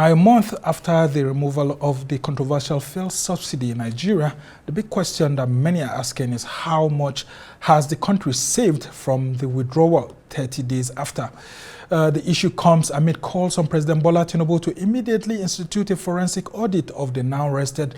Now, a month after the removal of the controversial fuel subsidy in Nigeria, the big question that many are asking is how much has the country saved from the withdrawal 30 days after? The issue comes amid calls on President Bola Tinubu to immediately institute a forensic audit of the now-rested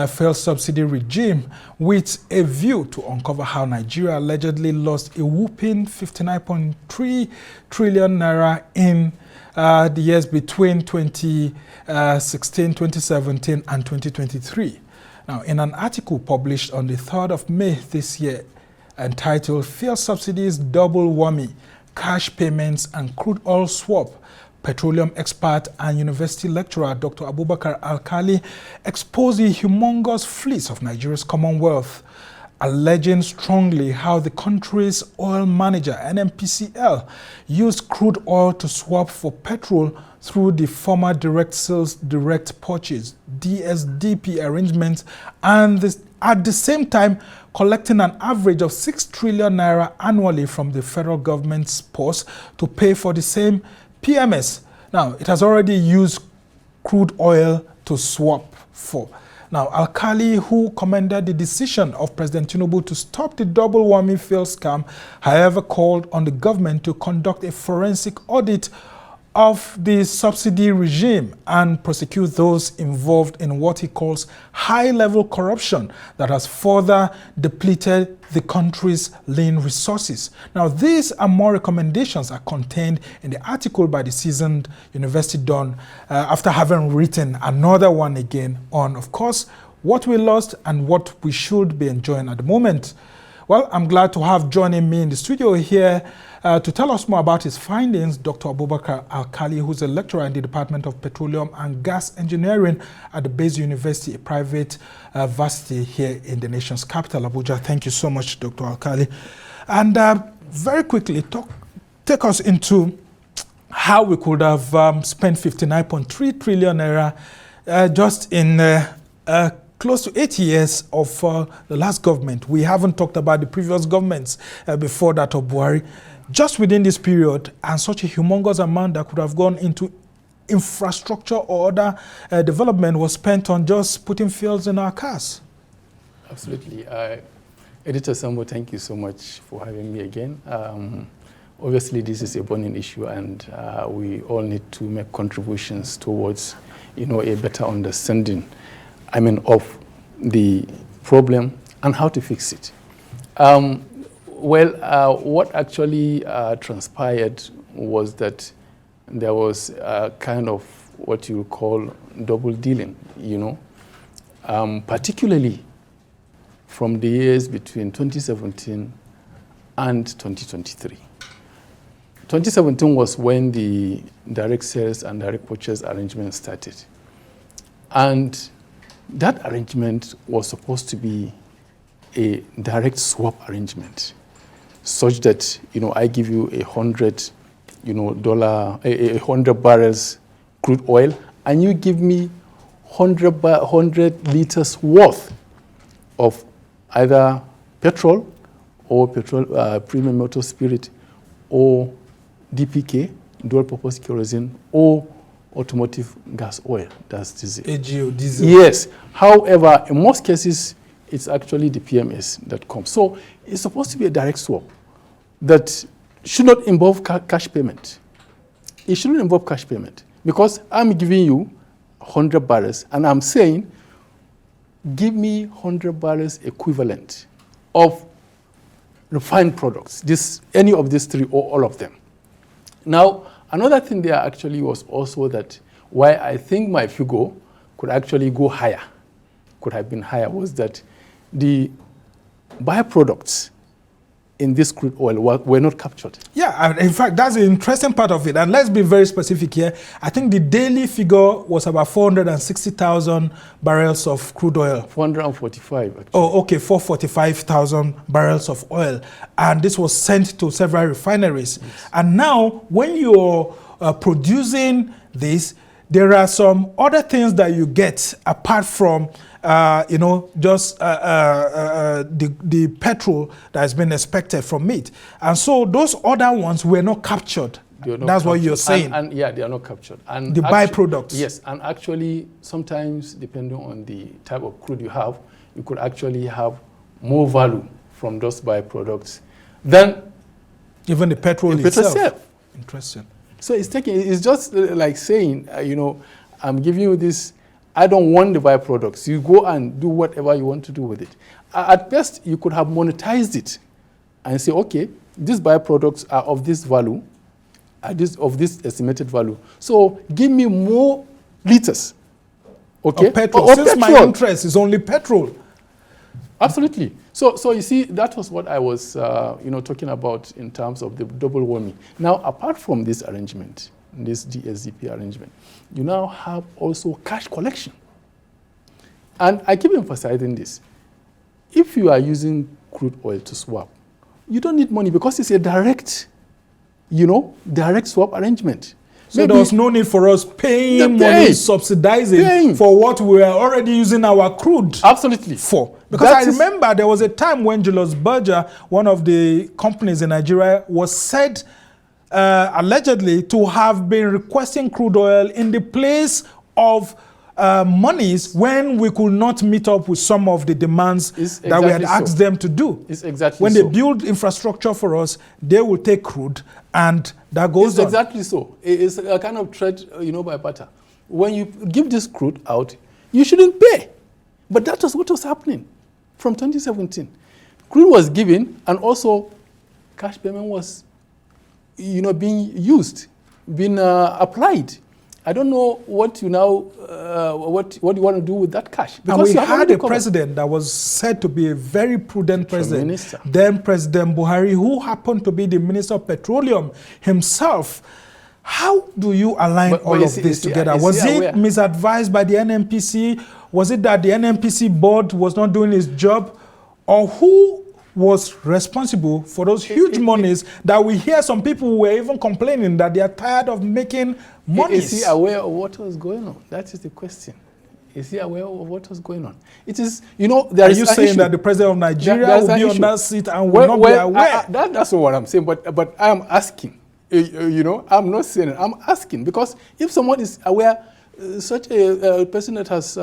fuel subsidy regime with a view to uncover how Nigeria allegedly lost a whopping 59.3 trillion naira in the years between 2016, 2017 and 2023. Now, in an article published on the 3rd of May this year entitled Fuel Subsidies Double Whammy, Cash Payments and Crude Oil Swap, petroleum expert and university lecturer Dr. Abubakar Alkali exposed the humongous fleets of Nigeria's Commonwealth, alleging strongly how the country's oil manager, NNPCL, used crude oil to swap for petrol through the former direct sales, direct purchase, DSDP arrangements, and at the same time collecting an average of 6 trillion naira annually from the federal government's purse to pay for the same PMS. Now, it has already used crude oil to swap for. Now, Alkali, who commended the decision of President Tinubu to stop the double whammy fuel scam, however, called on the government to conduct a forensic audit of the subsidy regime and prosecute those involved in what he calls high-level corruption that has further depleted the country's lean resources. Now, these and more recommendations are contained in the article by the seasoned university don after having written another one again on, of course, what we lost and what we should be enjoying at the moment. Well, I'm glad to have joining me in the studio here to tell us more about his findings, Dr. Abubakar Alkali, who's a lecturer in the Department of Petroleum and Gas Engineering at the Base University, a private varsity here in the nation's capital, Abuja. Thank you so much, Dr. Alkali. And very quickly, take us into how we could have spent 59.3 trillion naira just in close to 8 years of the last government. We haven't talked about the previous governments before that of Buhari. Just within this period, and such a humongous amount that could have gone into infrastructure or other development was spent on just putting fuels in our cars. Absolutely. Editor Sambo, thank you so much for having me again. Obviously, this is a burning issue, and we all need to make contributions towards, a better understanding of the problem and how to fix it. What actually transpired was that there was kind of what you call double dealing, particularly from the years between 2017 and 2023. 2017 was when the direct sales and direct purchase arrangement started. And that arrangement was supposed to be a direct swap arrangement, such that I give you 100 barrels crude oil, and you give me 100 liters worth of either petrol or premium motor spirit or DPK, dual purpose kerosene, or automotive gas oil, that's diesel. AGO, diesel. Yes. However, in most cases, it's actually the PMS that comes. So it's supposed to be a direct swap that should not involve cash payment. It shouldn't involve cash payment because I'm giving you 100 barrels and I'm saying, give me 100 barrels equivalent of refined products, any of these three or all of them. Now, another thing there actually was also that why I think my figure could actually go higher, could have been higher, was that the byproducts in this crude oil were not captured. Yeah, in fact, that's the interesting part of it. And let's be very specific here. I think the daily figure was about 460,000 barrels of crude oil. 445, actually. Oh, okay, 445,000 barrels of oil. And this was sent to several refineries. Yes. And now, when you're producing this, there are some other things that you get apart from the petrol that has been expected from it. And so those other ones were not captured They are not That's what captured. you're saying. And yeah, they are not captured. And the byproducts. Yes, and actually, sometimes depending on the type of crude you have, you could actually have more value from those byproducts than even the petrol itself. Interesting. So it's just like saying, I'm giving you this. I don't want the byproducts. You go and do whatever you want to do with it. At best, you could have monetized it and say, okay, these byproducts are of this value, of this estimated value. So give me more liters. Okay? Of petrol. Since petrol. My interest is only petrol. Absolutely. So you see, that was what I was talking about in terms of the double warming. Now, apart from this arrangement, this DSDP arrangement, you now have also cash collection. And I keep emphasizing this. If you are using crude oil to swap, you don't need money because it's a direct swap arrangement. So there was no need for us paying money, subsidizing for what we were already using our crude. Absolutely. For. Because I remember there was a time when Julius Berger, one of the companies in Nigeria, was said allegedly to have been requesting crude oil in the place of monies when we could not meet up with some of the demands that we had asked them to do. It's exactly when they build infrastructure for us, they will take crude and that goes on. It's exactly so. It's a kind of trade, by barter. When you give this crude out, you shouldn't pay. But that was what was happening from 2017. Crude was given and also cash payment was, being used, being applied. I don't know what you now, what you want to do with that cash. And we had a president that was said to be a very prudent president. Then President Buhari, who happened to be the Minister of Petroleum himself. How do you align all of this together? Was it misadvised by the NNPC? Was it that the NNPC board was not doing its job? Or who was responsible for those huge monies that we hear some people were even complaining that they are tired of making money? Is he aware of what was going on? That is the question. Is he aware of what was going on? It is, there is. Are you saying that the president of Nigeria will be on that seat and will not be aware? That's not what I'm saying, but I am asking. I'm not saying it. I'm asking because if someone is aware, such a person that has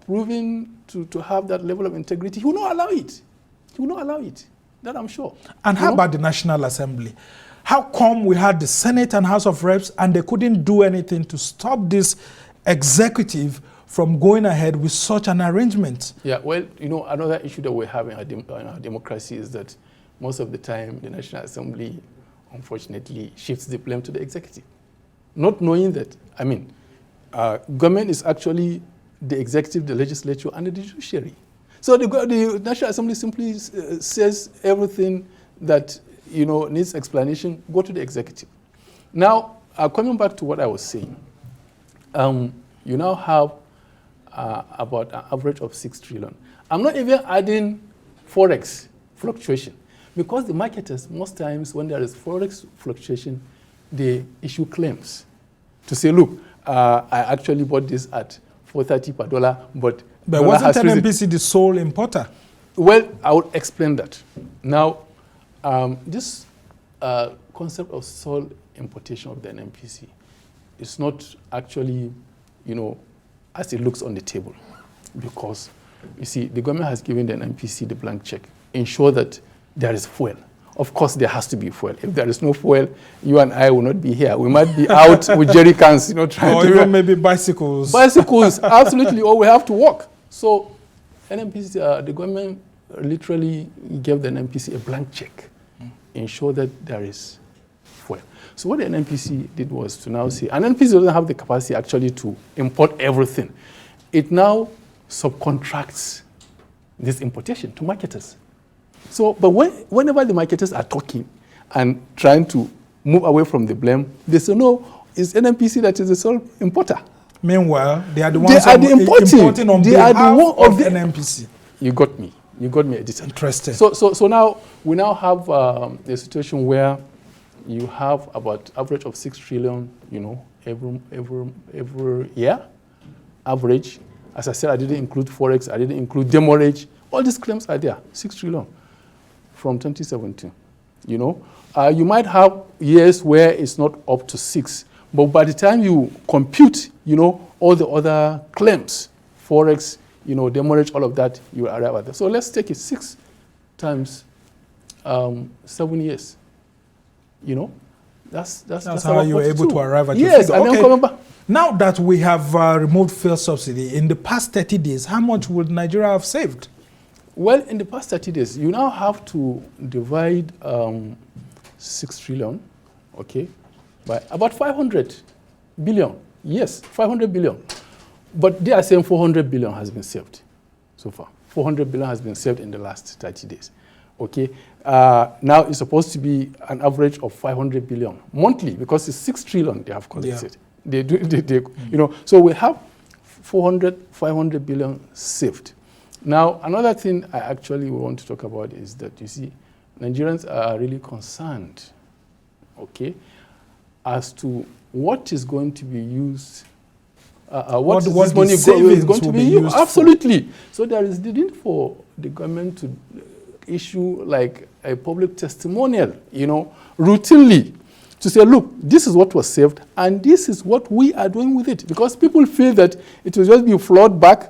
proven to have that level of integrity, he will not allow it. He will not allow it. That I'm sure. And how about the National Assembly? How come we had the Senate and House of Reps and they couldn't do anything to stop this executive from going ahead with such an arrangement? Yeah, well, another issue that we have in our democracy is that most of the time the National Assembly, unfortunately, shifts the blame to the executive. Not knowing that, government is actually the executive, the legislature, and the judiciary. So the National Assembly simply says everything that needs explanation, go to the executive. Now, coming back to what I was saying, you now have about an average of 6 trillion. I'm not even adding forex fluctuation because the marketers, most times when there is forex fluctuation, they issue claims to say, look, I actually bought this at $4.30 per dollar, but wasn't NNPC the sole importer? Well, I will explain that. Now, this concept of sole importation of the NNPC is not actually, as it looks on the table. Because, you see, the government has given the NNPC the blank check. Ensure that there is fuel. Of course, there has to be fuel. If there is no fuel, you and I will not be here. We might be out with jerry cans, trying or to... Or even maybe bicycles. Bicycles, absolutely, or we have to walk. So, NNPC, the government literally gave the NNPC a blank check. Ensure that there is fuel. So what the NNPC did was to now say, and NNPC doesn't have the capacity actually to import everything. It now subcontracts this importation to marketers. So, but whenever the marketers are talking and trying to move away from the blame, they say, no, it's NNPC that is the sole importer. Meanwhile, they are the ones importing on behalf of the NNPC. You got me. You got me. It's interesting. So now, we now have a situation where you have about average of 6 trillion, every year, average. As I said, I didn't include forex, I didn't include demurrage. All these claims are there, 6 trillion from 2017. You might have years where it's not up to 6, but by the time you compute, all the other claims, forex, demurrage, all of that, you will arrive at that. So let's take it 6 times 7 years. That's how you were able to arrive at your yes, figure. and then come back. Now that we have removed fuel subsidy, in the past 30 days, how much would Nigeria have saved? Well, in the past 30 days, you now have to divide 6 trillion, by about 500 billion. Yes, 500 billion. But they are saying 400 billion has been saved so far. 400 billion has been saved in the last 30 days. Now it's supposed to be an average of 500 billion monthly because it's 6 trillion they have collected. Yeah. So we have 500 billion saved. Now, another thing I actually want to talk about is that, Nigerians are really concerned, as to what is going to be used, what this money is going to be used. Absolutely. So there is the need for the government to issue like a public testimonial, routinely, to say, look, this is what was saved, and this is what we are doing with it. Because people feel that it will just be flowed back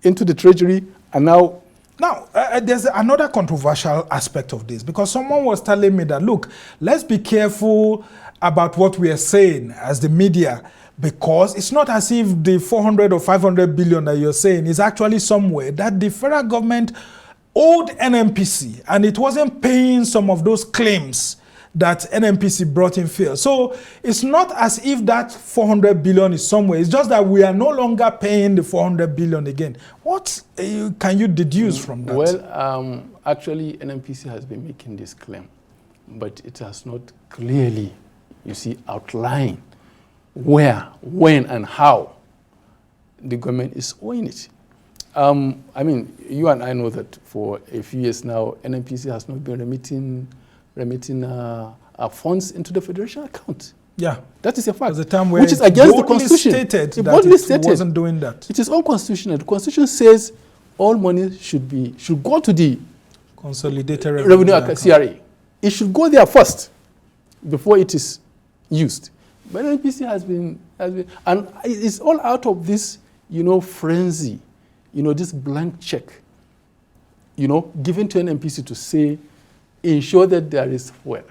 into the treasury, and now... Now, there's another controversial aspect of this, because someone was telling me that, look, let's be careful about what we are saying as the media, because it's not as if the 400 or 500 billion that you're saying is actually somewhere that the federal government owed NNPC, and it wasn't paying some of those claims that NNPC brought in fuel. So it's not as if that 400 billion is somewhere. It's just that we are no longer paying the 400 billion again. What can you deduce from that? Well, actually, NNPC has been making this claim, but it has not clearly, outlined where, when, and how the government is owing it. You and I know that for a few years now, NNPC has not been remitting funds into the federation account. Yeah, that is a fact. There's a time where which is against the Constitution. It wasn't doing that. It is unconstitutional. The Constitution says all money should go to the Consolidated Revenue CRA. It should go there first before it is used. But NNPC has been, and it's all out of this, frenzy, this blank check, given to NNPC to say, ensure that there is fuel.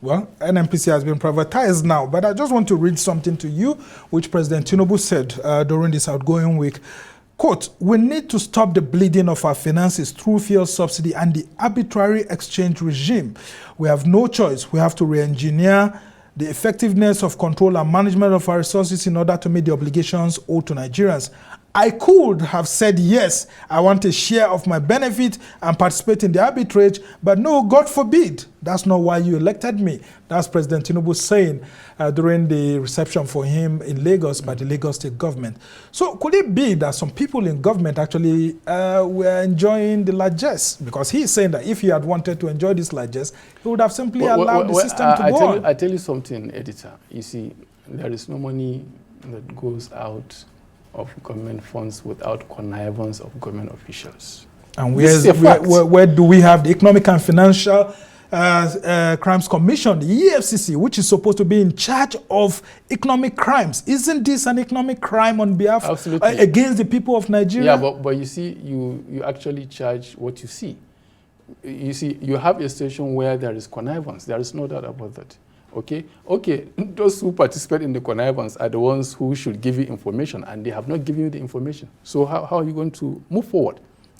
Well, NNPC has been privatized now, but I just want to read something to you, which President Tinubu said during this outgoing week. Quote, "We need to stop the bleeding of our finances through fuel subsidy and the arbitrary exchange regime. We have no choice. We have to re-engineer the effectiveness of control and management of our resources in order to meet the obligations owed to Nigerians. I could have said, yes, I want a share of my benefit and participate in the arbitrage, but no, God forbid. That's not why you elected me." That's President Tinubu saying during the reception for him in Lagos by the Lagos State government. So could it be that some people in government actually were enjoying the largesse? Because he's saying that if he had wanted to enjoy this largesse, he would have simply allowed the system to go on. I tell you something, editor. There is no money that goes out of government funds without connivance of government officials. And where do we have the Economic and Financial Crimes Commission, the EFCC, which is supposed to be in charge of economic crimes? Isn't this an economic crime on behalf against the people of Nigeria? Yeah, but you actually charge what you see. You have a situation where there is connivance. There is no doubt about that. Okay, those who participate in the connivance are the ones who should give you information, and they have not given you the information. So how are you going to move forward?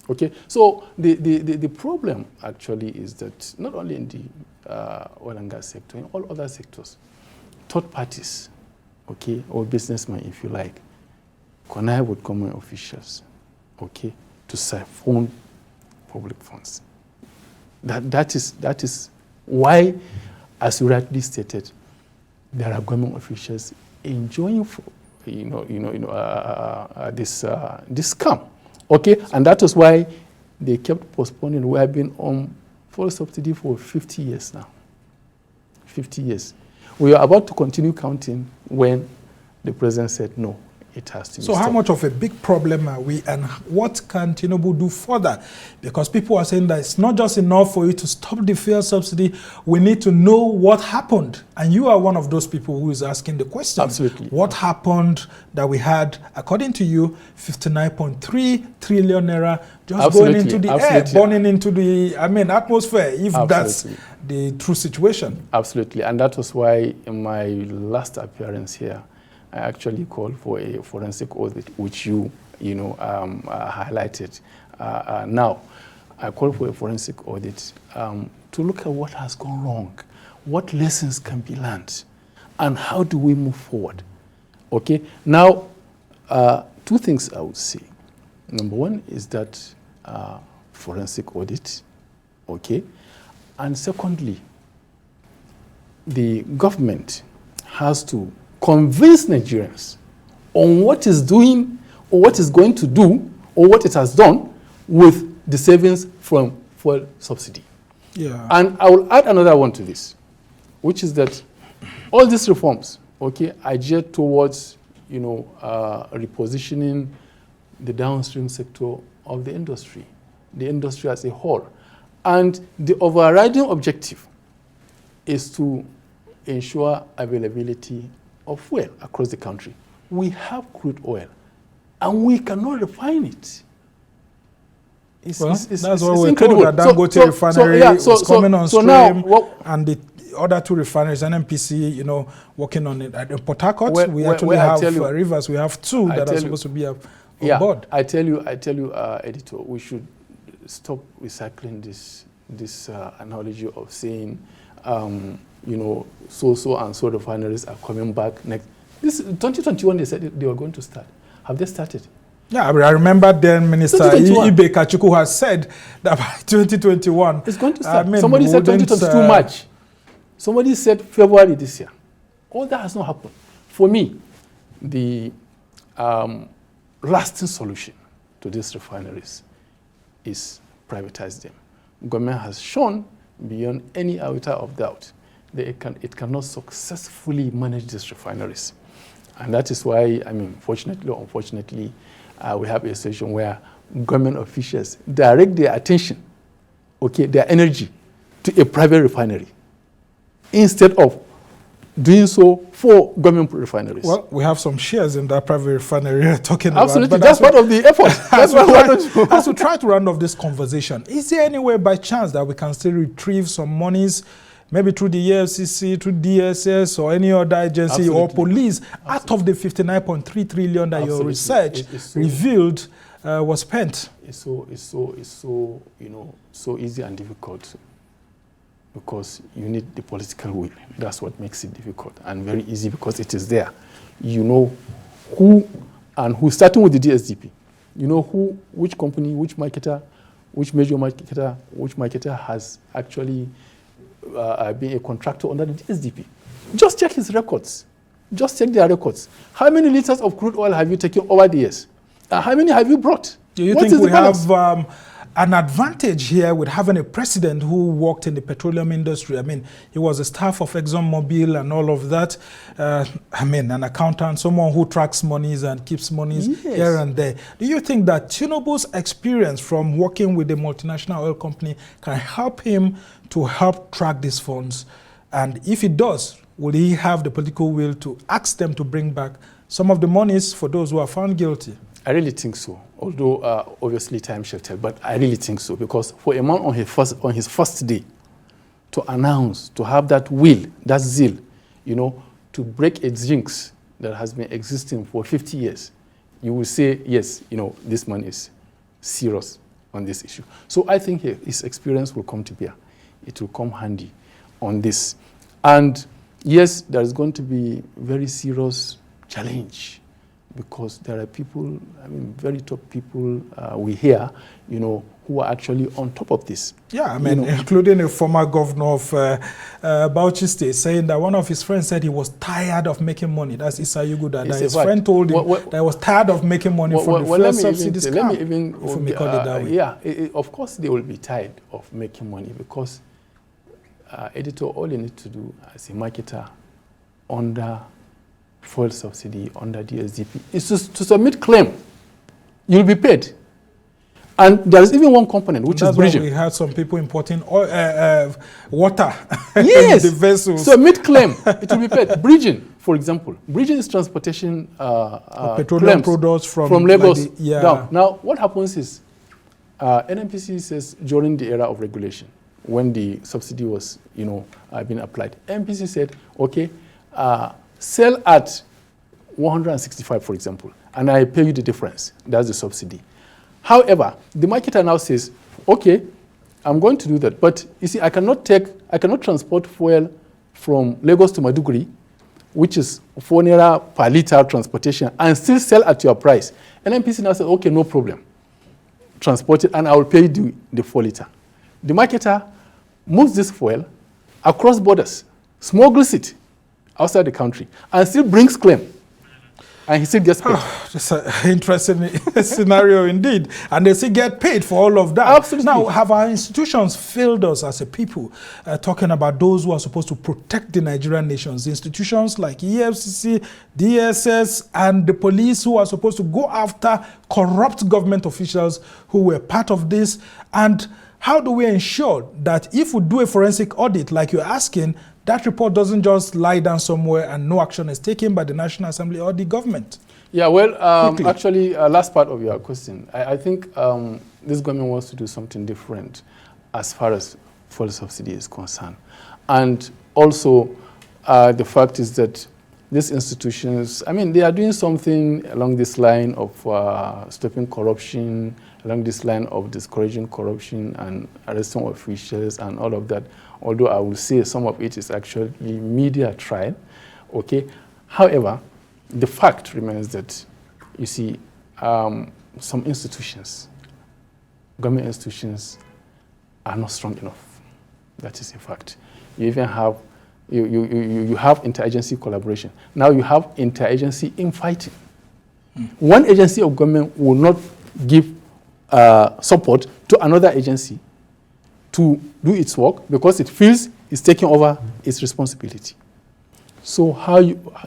Okay, so the problem actually is that not only in the oil and gas sector, in all other sectors, third parties, or businessmen, if you like, connive with government officials, to siphon public funds. That is why, as you rightly stated, there are government officials enjoying, this scam. And that is why they kept postponing. We have been on fuel subsidy for 50 years now. 50 years. We are about to continue counting when the president said, no, it has to be So stopped. how much of a big problem are we, and what can Tinubu do further? Because people are saying that it's not just enough for you to stop the fuel subsidy. We need to know what happened. And you are one of those people who is asking the question. Absolutely. What happened that we had, according to you, 59.3 trillion naira just Absolutely. going into the air, Absolutely. burning into the, atmosphere, if Absolutely. that's the true situation. Absolutely. And that was why in my last appearance here, I actually called for a forensic audit, which you highlighted. Now, I called for a forensic audit to look at what has gone wrong, what lessons can be learned, and how do we move forward. Okay. Now, two things I would say. Number one is that forensic audit, okay, and secondly, the government has to convince Nigerians on what it's doing or what it's going to do or what it has done with the savings from fuel subsidy. Yeah. And I will add another one to this, which is that all these reforms, okay, are geared towards, repositioning the downstream sector of the industry as a whole. And the overriding objective is to ensure availability of fuel across the country. We have crude oil, and we cannot refine it. That's what we're incredible. told, that Dangote refinery was coming on stream, now, and the other two refineries, NNPC, working on it. At Port Harcourt, we actually have Rivers. We have two that are supposed to be on board. I tell you, editor, we should stop recycling this analogy of saying, so and so refineries are coming back next. This 2021, they said they were going to start. Have they started? Yeah, I remember then Minister Ibe Kachuku has said that by 2021 it's going to start. Somebody said 2022 March. Somebody said February this year. All that has not happened. For me, the lasting solution to these refineries is privatize them. Government has shown beyond any iota of doubt that it cannot successfully manage these refineries. And that is why, fortunately or unfortunately, we have a situation where government officials direct their attention, their energy, to a private refinery instead of doing so for government refineries. Well, we have some shares in that private refinery you're talking Absolutely, about. that's part of the effort. As we try to round off this conversation, is there any way by chance that we can still retrieve some monies, maybe through the EFCC, through DSS, or any other agency or police, out of the 59.3 trillion that your research revealed was spent? It's so easy and difficult, because you need the political will. That's what makes it difficult, and very easy because it is there. You know who and who, starting with the DSDP, you know which company, which marketer, which major marketer, which marketer has actually been a contractor under the DSDP. Just check his records. Just check their records. How many liters of crude oil have you taken over the years? How many have you brought? Do you think we have an advantage here with having a president who worked in the petroleum industry? He was a staff of ExxonMobil and all of that. An accountant, someone who tracks monies and keeps monies here and there. Do you think that Tinubu's experience from working with a multinational oil company can help him to help track these funds? And if it does, will he have the political will to ask them to bring back some of the monies for those who are found guilty? I really think so, although obviously time shall tell, but I really think so, because for a man on his first day to announce, to have that will, that zeal, to break a jinx that has been existing for 50 years, you will say, yes, this man is serious on this issue. So I think his experience will come to bear. It will come handy on this. And yes, there is going to be very serious challenge, because there are people, very top people we hear, who are actually on top of this. Yeah, including a former governor of Bauchi State, saying that one of his friends said he was tired of making money. That's Issa Yuguda. That his friend told him that he was tired of making money from the fuel subsidy scam. If we may call it that way. Yeah, of course they will be tired of making money, because, editor, all you need to do as a marketer under fuel subsidy under the SDP is to submit claim. You'll be paid. And there is even one component, which is bridging. We had some people importing oil, water yes. in the vessels. Submit claim, it will be paid. Bridging, for example. Bridging is transportation petroleum products from Lagos like down. Now, what happens is, NNPC says during the era of regulation, when the subsidy was, being applied, NNPC said, okay, sell at 165, for example, and I pay you the difference. That's the subsidy. However, the marketer now says, okay, I'm going to do that, but you see, I cannot transport fuel from Lagos to Maiduguri, which is 4 naira per liter transportation, and still sell at your price. And NNPC now says, okay, no problem. Transport it, and I will pay you the 4 liter. The marketer moves this fuel across borders, smuggles it outside the country, and still brings claim. And he still gets paid. That's an interesting scenario indeed. And they still get paid for all of that. Absolutely. Now, have our institutions failed us as a people? Talking about those who are supposed to protect the Nigerian nations. The institutions like EFCC, DSS, and the police who are supposed to go after corrupt government officials who were part of this. And how do we ensure that if we do a forensic audit like you're asking, that report doesn't just lie down somewhere and no action is taken by the National Assembly or the government? Yeah, well, actually, last part of your question, I think this government wants to do something different as far as fuel subsidy is concerned. And also, the fact is that these institutions, they are doing something along this line of stopping corruption, along this line of discouraging corruption and arresting officials and all of that. Although I will say some of it is actually media trial, okay? However, the fact remains that, you see, some institutions, government institutions, are not strong enough. That is a fact. You even have, you have interagency collaboration. Now you have interagency infighting. One agency of government will not give support to another agency to do its work because it feels it's taking over its responsibility. So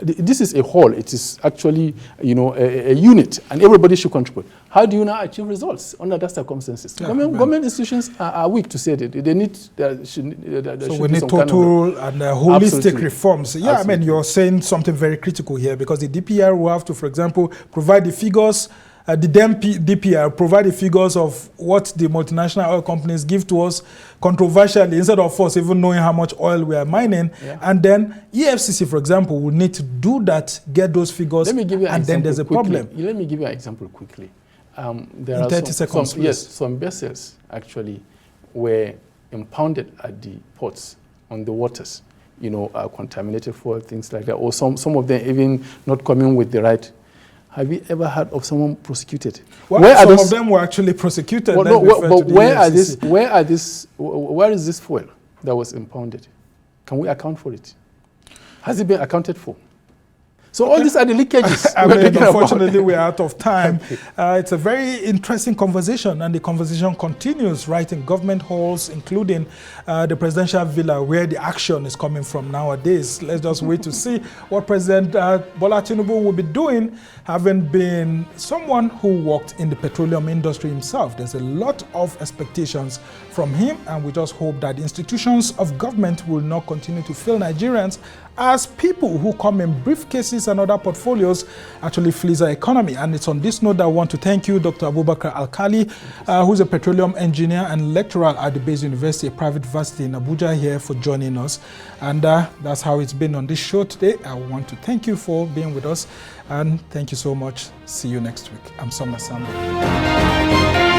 this is a whole, it is actually, a unit, and everybody should contribute. How do you now achieve results under that circumstances? Yeah, government institutions are weak, to say that. They need, so we need total and holistic reforms. Yeah, absolutely. You're saying something very critical here, because the DPR will have to, for example, provide the figures. The DPR provide the figures of what the multinational oil companies give to us controversially, instead of us even knowing how much oil we are mining. Yeah. And then EFCC, for example, will need to do that, get those figures, and then there's a problem. Let me give you an example quickly. There in are 30 seconds, please. Yes, some vessels actually were impounded at the ports on the waters, contaminated fuel, things like that, or some of them even not coming with the right. Have you ever heard of someone prosecuted? Well, some of them were actually prosecuted. Well, but where is this fuel that was impounded? Can we account for it? Has it been accounted for? So all these are the leakages. Unfortunately, we're out of time. It's a very interesting conversation, and the conversation continues right in government halls, including the presidential villa, where the action is coming from nowadays. Let's just wait to see what President Bola Tinubu will be doing, having been someone who worked in the petroleum industry himself. There's a lot of expectations from him, and we just hope that the institutions of government will not continue to fail Nigerians, as people who come in briefcases and other portfolios actually flees our economy. And it's on this note that I want to thank you, Dr. Abubakar Alkali, who's a petroleum engineer and lecturer at the Base University, a private university in Abuja, here for joining us. And that's how it's been on this show today. I want to thank you for being with us, and thank you so much. See you next week. I'm Summer Sando.